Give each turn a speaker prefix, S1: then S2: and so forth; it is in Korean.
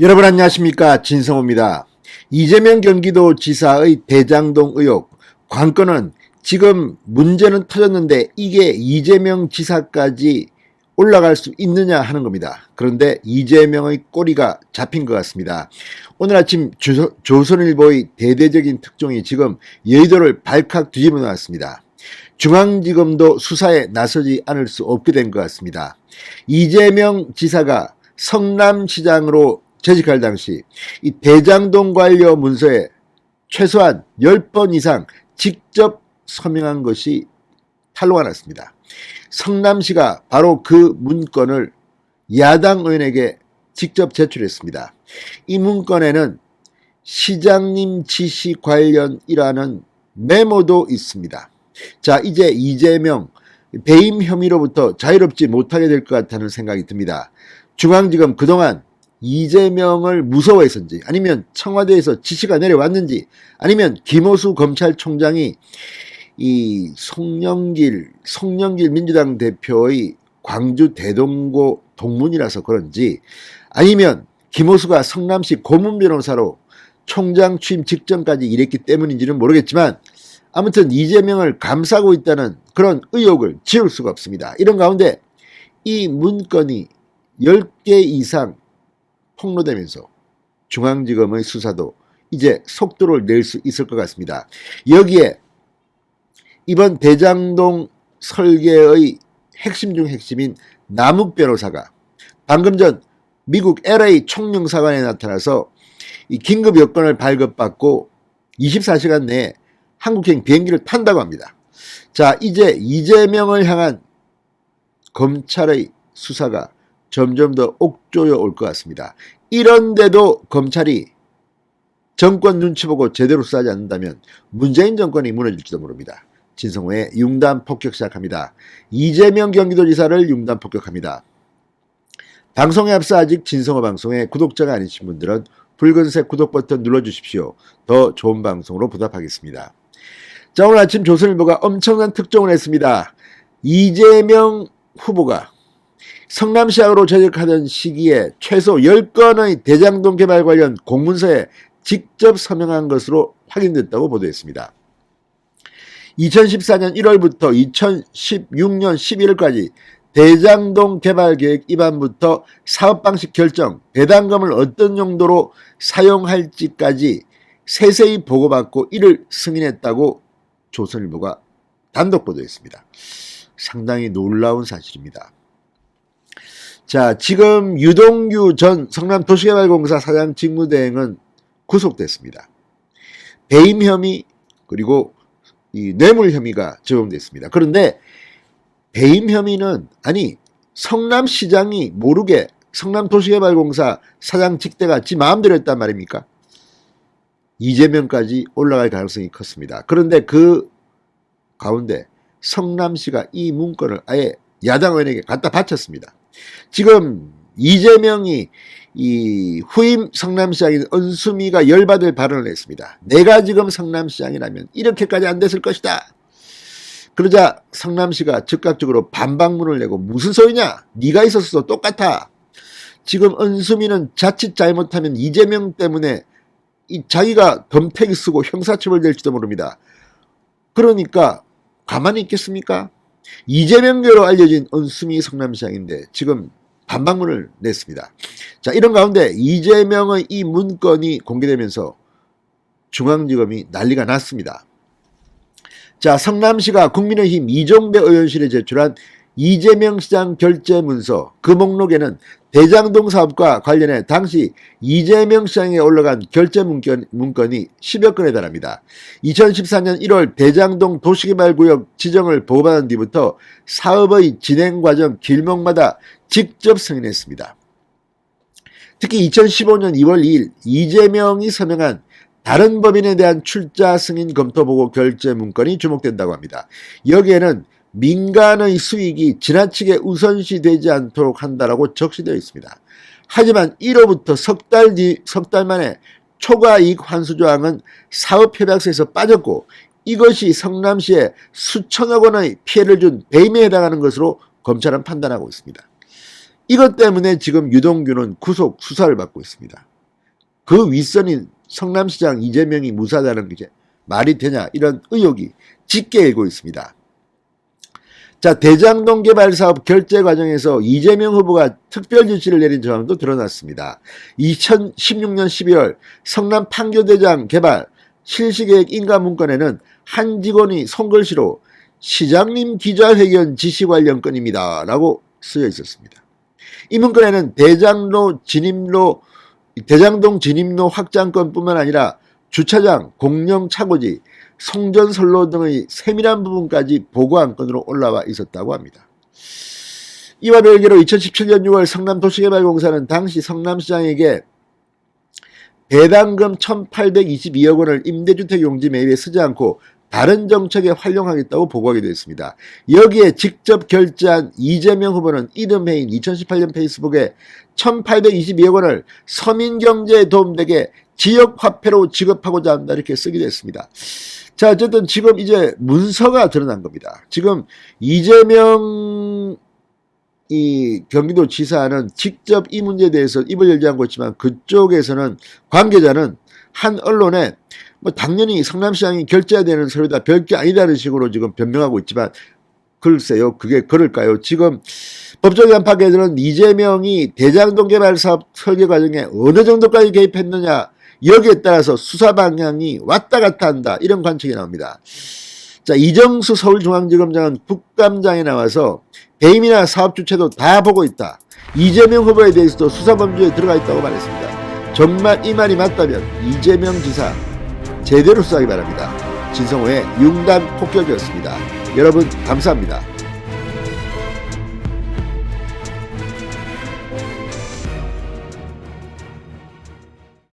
S1: 여러분 안녕하십니까, 진성호입니다. 이재명 경기도지사의 대장동 의혹, 관건은 지금 문제는 터졌는데 이게 이재명 지사까지 올라갈 수 있느냐 하는 겁니다. 그런데 이재명의 꼬리가 잡힌 것 같습니다. 오늘 아침 조선일보의 대대적인 특종이 지금 여의도를 발칵 뒤집어 놨습니다. 중앙지검도 수사에 나서지 않을 수 없게 된 것 같습니다. 이재명 지사가 성남시장으로 재직할 당시 이 대장동 관련 문서에 최소한 10번 이상 직접 서명한 것이 탄로가 났습니다. 성남시가 바로 그 문건을 야당 의원에게 직접 제출했습니다. 이 문건에는 시장님 지시 관련이라는 메모도 있습니다. 자, 이제 이재명 배임 혐의로부터 자유롭지 못하게 될 것 같다는 생각이 듭니다. 중앙지검 그동안 이재명을 무서워했는지, 아니면 청와대에서 지시가 내려왔는지, 아니면 김호수 검찰총장이 이 송영길 민주당 대표의 광주 대동고 동문이라서 그런지, 아니면 김호수가 성남시 고문 변호사로 총장 취임 직전까지 일했기 때문인지는 모르겠지만, 아무튼 이재명을 감싸고 있다는 그런 의혹을 지울 수가 없습니다. 이런 가운데 이 문건이 10개 이상 폭로되면서 중앙지검의 수사도 이제 속도를 낼 수 있을 것 같습니다. 여기에 이번 대장동 설계의 핵심 중 핵심인 남욱 변호사가 방금 전 미국 LA 총영사관에 나타나서 이 긴급 여권을 발급받고 24시간 내에 한국행 비행기를 탄다고 합니다. 자, 이제 이재명을 향한 검찰의 수사가 점점 더 옥조여 올 것 같습니다. 이런데도 검찰이 정권 눈치 보고 제대로 수사하지 않는다면 문재인 정권이 무너질지도 모릅니다. 진성호의 융단 폭격 시작합니다. 이재명 경기도지사를 융단 폭격합니다. 방송에 앞서 아직 진성호 방송에 구독자가 아니신 분들은 붉은색 구독 버튼 눌러주십시오. 더 좋은 방송으로 보답하겠습니다. 자, 오늘 아침 조선일보가 엄청난 특종을 했습니다. 이재명 후보가 성남시장으로 재직하던 시기에 최소 10건의 대장동 개발 관련 공문서에 직접 서명한 것으로 확인됐다고 보도했습니다. 2014년 1월부터 2016년 11월까지 대장동 개발 계획 입안부터 사업 방식 결정, 배당금을 어떤 용도로 사용할지까지 세세히 보고받고 이를 승인했다고 조선일보가 단독 보도했습니다. 상당히 놀라운 사실입니다. 자, 지금 유동규 전 성남도시개발공사 사장 직무대행은 구속됐습니다. 배임 혐의 그리고 이 뇌물 혐의가 적용됐습니다. 그런데 배임 혐의는, 아니, 성남시장이 모르게 성남도시개발공사 사장 직대가 지 마음대로 했단 말입니까? 이재명까지 올라갈 가능성이 컸습니다. 그런데 그 가운데 성남시가 이 문건을 아예 야당 의원에게 갖다 바쳤습니다. 지금 이재명이 이 후임 성남시장인 은수미가 열받을 발언을 했습니다. 내가 지금 성남시장이라면 이렇게까지 안 됐을 것이다. 그러자 성남시가 즉각적으로 반박문을 내고 무슨 소리냐? 네가 있었어도 똑같아. 지금 은수미는 자칫 잘못하면 이재명 때문에 자기가 덤태기 쓰고 형사처벌될지도 모릅니다. 그러니까 가만히 있겠습니까? 이재명계로 알려진 은수미 성남시장인데 지금 반박문을 냈습니다. 자, 이런 가운데 이재명의 이 문건이 공개되면서 중앙지검이 난리가 났습니다. 자, 성남시가 국민의힘 이종배 의원실에 제출한 이재명 시장 결재 문서, 그 목록에는 대장동 사업과 관련해 당시 이재명 시장에 올라간 결재 문건이 10여 건에 달합니다. 2014년 1월 대장동 도시개발구역 지정을 보고받은 뒤부터 사업의 진행 과정 길목마다 직접 승인했습니다. 특히 2015년 2월 2일 이재명이 서명한 다른 법인에 대한 출자 승인 검토 보고 결재 문건이 주목된다고 합니다. 여기에는 민간의 수익이 지나치게 우선시되지 않도록 한다라고 적시되어 있습니다. 하지만 1호부터 석 달 만에 초과이익 환수 조항은 사업협약서에서 빠졌고 이것이 성남시에 수천억 원의 피해를 준 배임에 해당하는 것으로 검찰은 판단하고 있습니다. 이것 때문에 지금 유동규는 구속 수사를 받고 있습니다. 그 윗선인 성남시장 이재명이 무사하다는 게 말이 되냐, 이런 의혹이 짙게 일고 있습니다. 자, 대장동 개발 사업 결제 과정에서 이재명 후보가 특별 지시를 내린 정황도 드러났습니다. 2016년 12월 성남 판교대장 개발 실시계획 인가문건에는 한 직원이 손글씨로 시장님 기자회견 지시 관련 건입니다 라고 쓰여 있었습니다. 이 문건에는 대장동 진입로 확장건뿐만 아니라 주차장, 공영 차고지, 송전선로 등의 세밀한 부분까지 보고 안건으로 올라와 있었다고 합니다. 이와 별개로 2017년 6월 성남도시개발공사는 당시 성남시장에게 배당금 1,822억 원을 임대주택 용지 매입에 쓰지 않고 다른 정책에 활용하겠다고 보고하게 됐습니다. 여기에 직접 결제한 이재명 후보는 이듬해인 2018년 페이스북에 1,822억 원을 서민경제에 도움되게 지역화폐로 지급하고자 한다, 이렇게 쓰게 됐습니다. 자, 어쨌든 지금 이제 문서가 드러난 겁니다. 지금 이재명 경기도지사는 직접 이 문제에 대해서 입을 열지 않고 있지만, 그쪽에서는 관계자는 한 언론에 당연히 성남시장이 결제해야 되는 서류다, 별게 아니다는 식으로 지금 변명하고 있지만, 글쎄요, 그게 그럴까요? 지금 법조계 안팎에서는 이재명이 대장동 개발 사업 설계 과정에 어느 정도까지 개입했느냐, 여기에 따라서 수사 방향이 왔다 갔다 한다, 이런 관측이 나옵니다. 자, 이정수 서울중앙지검장은 국감장에 나와서 배임이나 사업 주체도 다 보고 있다, 이재명 후보에 대해서도 수사범주에 들어가 있다고 말했습니다. 정말 이 말이 맞다면 이재명 지사 제대로 수사하기 바랍니다. 진성호의 융단 폭격이었습니다. 여러분 감사합니다.